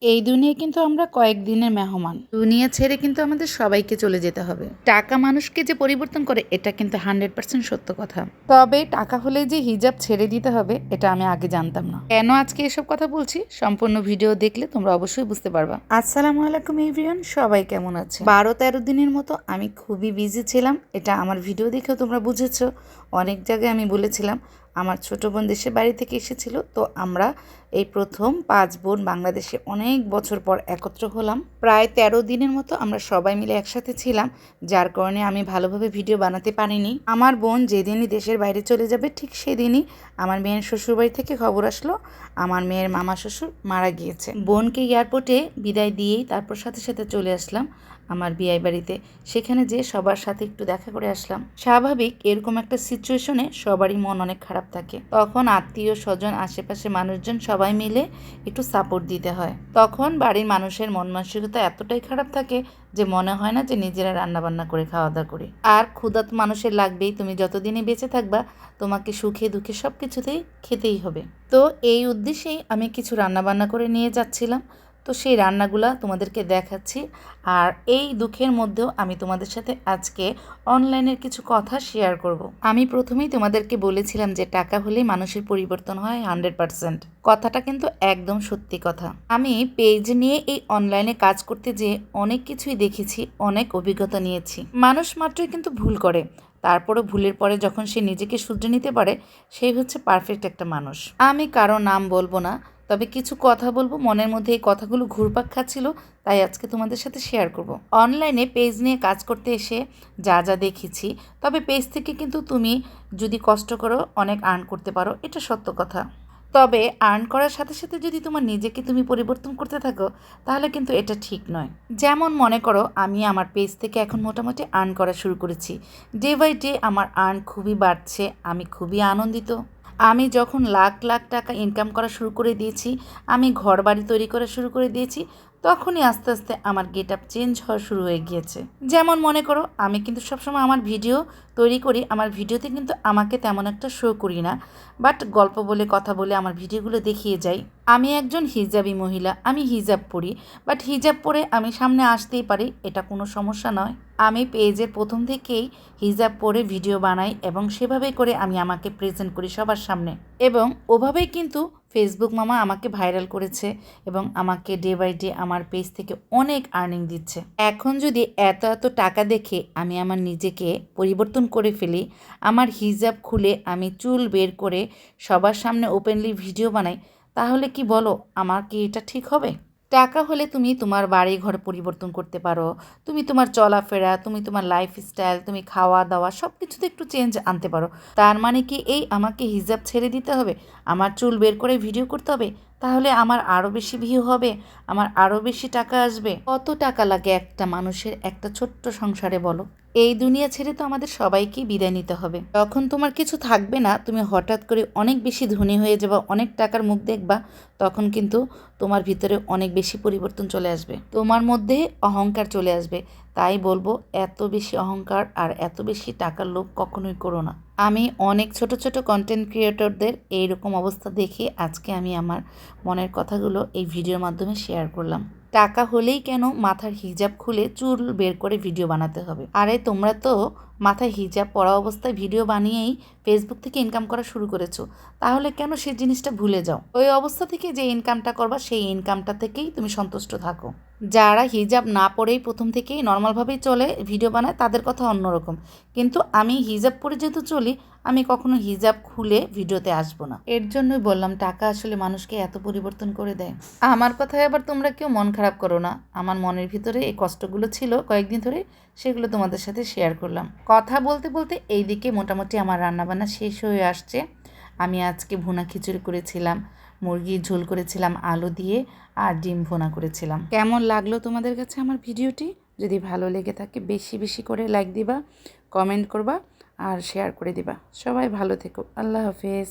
এই দুনিয়ায় কিন্তু আমরা কয়েকদিনের মেহমান। দুনিয়া ছেড়ে কিন্তু আমাদের সবাইকে চলে যেতে হবে। টাকা মানুষকে যে পরিবর্তন করে এটা কিন্তু 100% সত্য কথা। তবে টাকা হলে যে হিজাব ছেড়ে দিতে হবে এটা আমি আগে জানতাম না। কেন আজকে এসব কথা বলছি সম্পূর্ণ ভিডিও দেখলে তোমরা অবশ্যই বুঝতে পারবা। আসসালামু আলাইকুম এভরিওয়ান, সবাই কেমন আছে? 12-13 দিনের মতো আমি খুবই বিজি ছিলাম। এটা আমার ভিডিও দেখেও তোমরা বুঝেছো। অনেক জায়গায় আমি বলেছিলাম আমার ছোট বোন দেশের বাড়ি থেকে এসেছিল, তো আমরা এই প্রথম 5 বোন বাংলাদেশে অনেক বছর পর একত্র হলাম। প্রায় 13 দিনের মতো আমরা সবাই মিলে একসাথে ছিলাম, যার কারণে আমি ভালোভাবে ভিডিও বানাতে পারিনি। আমার বোন যেদিনই দেশের বাইরে চলে যাবে ঠিক সেদিনই আমার মেয়ের শ্বশুরবাড়ি থেকে খবর আসলো আমার মেয়ের মামা শ্বশুর মারা গিয়েছে। বোনকে এয়ারপোর্টে বিদায় দিয়েই তারপর সাথে সাথে চলে আসলাম আমার বিয়ে বাড়িতে। সেখানে যে সবার সাথে একটু দেখা করে আসলাম। স্বাভাবিক এরকম একটা সিচুয়েশনে সবারই মন অনেক খারাপ থাকে। তখন আত্মীয় স্বজন আশেপাশে মানুষজন সবাই মিলে একটু সাপোর্ট দিতে হয়। তখন বাড়ির মানুষের মন মানসিকতা এতটাই খারাপ থাকে যে মনে হয় না যে নিজেরা রান্নাবান্না করে খাওয়া দাওয়া করি। আর ক্ষুধা তো মানুষের লাগবেই, তুমি যতদিনে বেঁচে থাকবা তোমাকে সুখে দুঃখে সব কিছুতেই খেতেই হবে। তো এই উদ্দেশ্যেই আমি কিছু রান্নাবান্না করে নিয়ে যাচ্ছিলাম। তো সেই রান্নাগুলা তোমাদেরকে দেখাচ্ছি। আর এই দুঃখের মধ্যেও আমি তোমাদের সাথে আজকে অনলাইনের কিছু কথা শেয়ার করব। আমি প্রথমেই তোমাদেরকে বলেছিলাম যে টাকা হলেই মানুষের পরিবর্তন হয় 100%। কথাটা কিন্তু একদম সত্যি কথা। আমি পেজ নিয়ে এই অনলাইনে কাজ করতে যেয়ে অনেক কিছুই দেখেছি, অনেক অভিজ্ঞতা নিয়েছি। মানুষ মাত্রই কিন্তু ভুল করে, তারপরও ভুলের পরে যখন সে নিজেকে শুধরে নিতে পারে সেই হচ্ছে পারফেক্ট একটা মানুষ। আমি কারো নাম বলবো না, তবে কিছু কথা বলবো, মনের মধ্যে এই কথাগুলো ঘুরপাক খাচ্ছিল, তাই আজকে তোমাদের সাথে শেয়ার করব। অনলাইনে পেজ নিয়ে কাজ করতে এসে যা যা দেখেছি, তবে পেজ থেকে কিন্তু তুমি যদি কষ্ট করো অনেক আর্ন করতে পারো, এটা সত্য কথা। তবে আর্ন করার সাথে সাথে যদি তোমার নিজেকে তুমি পরিবর্তন করতে থাকো তাহলে কিন্তু এটা ঠিক নয়। যেমন মনে করো আমি আমার পেজ থেকে এখন মোটামুটি আর্ন করা শুরু করেছি। ডে বাই ডে আমার আর্ন খুবই বাড়ছে, আমি খুবই আনন্দিত। আমি যখন লাখ লাখ টাকা ইনকাম করা শুরু করে দিয়েছি, আমি ঘর বাড়ি তৈরি করা শুরু করে দিয়েছি, তখনই আস্তে আস্তে আমার গেট আপ চেঞ্জ হওয়া শুরু হয়ে গিয়েছে। যেমন মনে করো আমি কিন্তু সবসময় আমার ভিডিও তৈরি করি, আমার ভিডিওতে কিন্তু আমাকে তেমন একটা শো করি না, বাট গল্প বলে কথা বলে আমার ভিডিওগুলো দেখিয়ে যাই। আমি একজন হিজাবি মহিলা, আমি হিজাব পরি, বাট হিজাব পরে আমি সামনে আসতেই পারি, এটা কোনো সমস্যা নয়। আমি পেজের প্রথম থেকেই হিজাব পরে ভিডিও বানাই এবং সেভাবে করে আমি আমাকে প্রেজেন্ট করি সবার সামনে, এবং ওভাবেই কিন্তু ফেসবুক মামা আমাকে ভাইরাল করেছে এবং আমাকে ডে বাই ডে আমার পেজ থেকে অনেক আর্নিং দিচ্ছে। এখন যদি এত এত টাকা দেখে আমি আমার নিজেকে পরিবর্তন করে ফেলি, আমার হিজাব খুলে আমি চুল বের করে সবার সামনে ওপেনলি ভিডিও বানাই, তাহলে কি বলো আমার কি এটা ঠিক হবে? টাকা হলে তুমি তোমার বাড়ি ঘর পরিবর্তন করতে পারো, তুমি তোমার চলাফেরা, তুমি তোমার লাইফস্টাইল, তুমি খাওয়া দাওয়া সব কিছুতে একটু চেঞ্জ আনতে পারো। তার মানে কি এই আমাকে হিজাব ছেড়ে দিতে হবে, আমার চুল বের করে ভিডিও করতে হবে? তাহলে আমার আরও বেশি ভিউ হবে, আমার আরও বেশি টাকা আসবে। কত টাকা লাগে একটা মানুষের একটা ছোট্ট সংসারে বলো? এই দুনিয়া ছেড়ে তো আমাদের সবাইকেই বিদায় নিতে হবে। যখন তোমার কিছু থাকবে না, তুমি হঠাৎ করে অনেক বেশি ধনী হয়ে যাবা, অনেক টাকার মুখ দেখবা, তখন কিন্তু তোমার ভিতরে অনেক বেশি পরিবর্তন চলে আসবে, তোমার মধ্যে অহংকার চলে আসবে। তাই বলবো এত বেশি অহংকার আর এত বেশি টাকার লোভ কখনোই করো না। আমি অনেক ছোট ছোট কন্টেন্ট ক্রিয়েটরদের এইরকম অবস্থা দেখে আজকে আমি আমার মনের কথাগুলো এই ভিডিওর মাধ্যমে শেয়ার করলাম। টাকা হলেই কেন মাথার হিজাব খুলে চুল বের করে ভিডিও বানাতে হবে? আরে তোমরা তো মাথায় হিজাব পরা অবস্থায় ভিডিও বানিয়েই ফেসবুক থেকে ইনকাম করা শুরু করেছো, তাহলে কেন সেই জিনিসটা ভুলে যাও? ওই অবস্থা থেকে যে ইনকামটা করবা সেই ইনকামটা থেকেই তুমি সন্তুষ্ট থাকো। যারা হিজাব না পরেই প্রথম থেকেই নর্মালভাবেই চলে ভিডিও বানায় তাদের কথা অন্যরকম, কিন্তু আমি হিজাব পরে যেহেতু চলি, আমি কখনো হিজাব খুলে ভিডিওতে আসবো না। এর জন্যই বললাম টাকা আসলে মানুষকে এত পরিবর্তন করে দেয়। আমার কথায় আবার তোমরা কেউ মন খারাপ করো না, আমার মনের ভিতরে এই কষ্টগুলো ছিল কয়েকদিন ধরে, সেগুলো তোমাদের সাথে শেয়ার করলাম। কথা বলতে বলতে এইদিকে মোটামুটি আমার রান্নাবান্না শেষ হয়ে আসছে। আমি আজকে ভুনা খিচুড়ি করেছিলাম, মুরগির ঝোল করেছিলাম আলু দিয়ে, আর ডিম ভুনা করেছিলাম। কেমন লাগলো তোমাদের কাছে আমার ভিডিওটি? যদি ভালো লেগে থাকে বেশি বেশি করে লাইক দিবা, কমেন্ট করবা আর শেয়ার করে দিবা। সবাই ভালো থেকো, আল্লাহ হাফেজ।